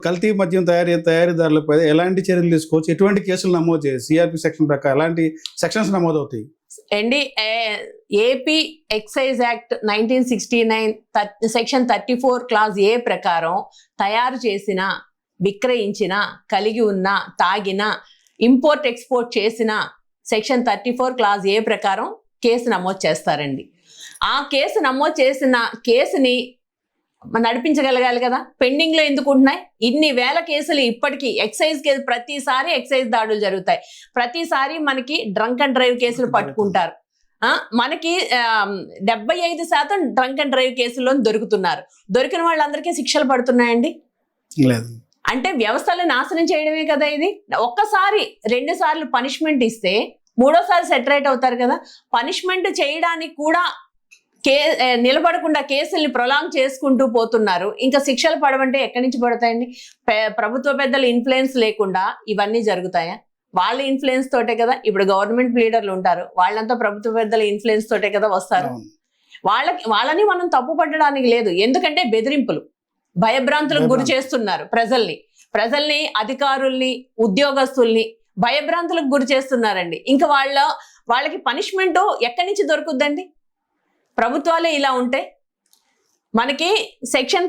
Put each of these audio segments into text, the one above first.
కల్తీ మద్యం తయారీదారులపై ఎలాంటి చర్యలు తీసుకోవచ్చు? ఎటువంటి కేసులు నమోదు చేయాలి? సిఆర్పి సెక్షన్ ప్రకారం ఎలాంటి సెక్షన్స్ నమోదవుతాయి? అండి, AP excise act 1969 section 34 clause A ప్రకారం తయారు చేసిన, విక్రయించిన, కలిగి ఉన్న, తాగిన, ఇంపోర్ట్ ఎక్స్పోర్ట్ చేసిన సెక్షన్ 34 క్లాజ్ ఏ ప్రకారం కేసు నమోదు చేస్తారండి. ఆ కేసు నమోదు చేసిన కేసుని నడిపించగలగాలి కదా. పెండింగ్ లో ఎందుకు ఉంటున్నాయి? ఇన్ని వేల కేసులు ఇప్పటికీ ఎక్సైజ్ కేసు, ప్రతిసారి ఎక్సైజ్ దాడులు జరుగుతాయి, ప్రతిసారి మనకి డ్రంక్ అండ్ డ్రైవ్ కేసులు పట్టుకుంటారు. మనకి 75% డ్రంక్ అండ్ డ్రైవ్ కేసుల్లో దొరుకుతున్నారు. దొరికిన వాళ్ళందరికీ శిక్షలు పడుతున్నాయండి. లేదు అంటే వ్యవస్థలు నాశనం చేయడమే కదా ఇది. ఒక్కసారి 2 సార్లు పనిష్మెంట్ ఇస్తే మూడోసారి సెటరేట్ అవుతారు కదా. పనిష్మెంట్ చేయడానికి కూడా నిలబడకుండా కేసుల్ని ప్రొలాంగ్ చేసుకుంటూ పోతున్నారు. ఇంకా శిక్షలు పడవంటే ఎక్కడి నుంచి పడతాయండి? ప్రభుత్వ పెద్దల ఇన్ఫ్లుయెన్స్ లేకుండా ఇవన్నీ జరుగుతాయా? వాళ్ళ ఇన్ఫ్లుయెన్స్ తోటే కదా. ఇప్పుడు గవర్నమెంట్ లీడర్లు ఉంటారు, వాళ్ళంతా ప్రభుత్వ పెద్దల ఇన్ఫ్లుయెన్స్ తోటే కదా వస్తారు. వాళ్ళని మనం తప్పు పట్టడానికి లేదు. ఎందుకంటే బెదిరింపులు, భయభ్రాంతులకు గురి చేస్తున్నారు ప్రజల్ని, అధికారుల్ని, ఉద్యోగస్తుల్ని భయభ్రాంతులకు గురి చేస్తున్నారండి. ఇంకా వాళ్ళకి పనిష్మెంట్ ఎక్కడి నుంచి దొరుకుద్దండి? ప్రభుత్వాలే ఇలా ఉంటే. మనకి సెక్షన్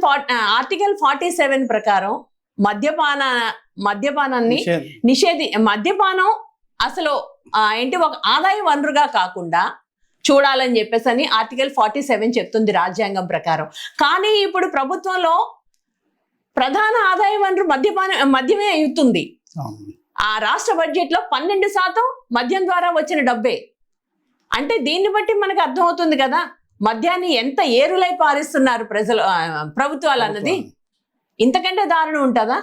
ఆర్టికల్ 47 ప్రకారం మద్యపానాన్ని మద్యపానం అసలు ఒక ఆదాయ వనరుగా కాకుండా చూడాలని చెప్పేసి ఆర్టికల్ 47 చెప్తుంది రాజ్యాంగం ప్రకారం. కానీ ఇప్పుడు ప్రభుత్వంలో ప్రధాన ఆదాయ వనరు మద్యమే అవుతుంది. ఆ రాష్ట్ర బడ్జెట్ లో 12% మద్యం ద్వారా వచ్చిన డబ్బే. అంటే దీన్ని బట్టి మనకు అర్థమవుతుంది కదా మద్యాన్ని ఎంత ఏరులై పారిస్తున్నారు ప్రభుత్వాలు అన్నది. ఇంతకంటే దారుణం ఉంటుందా?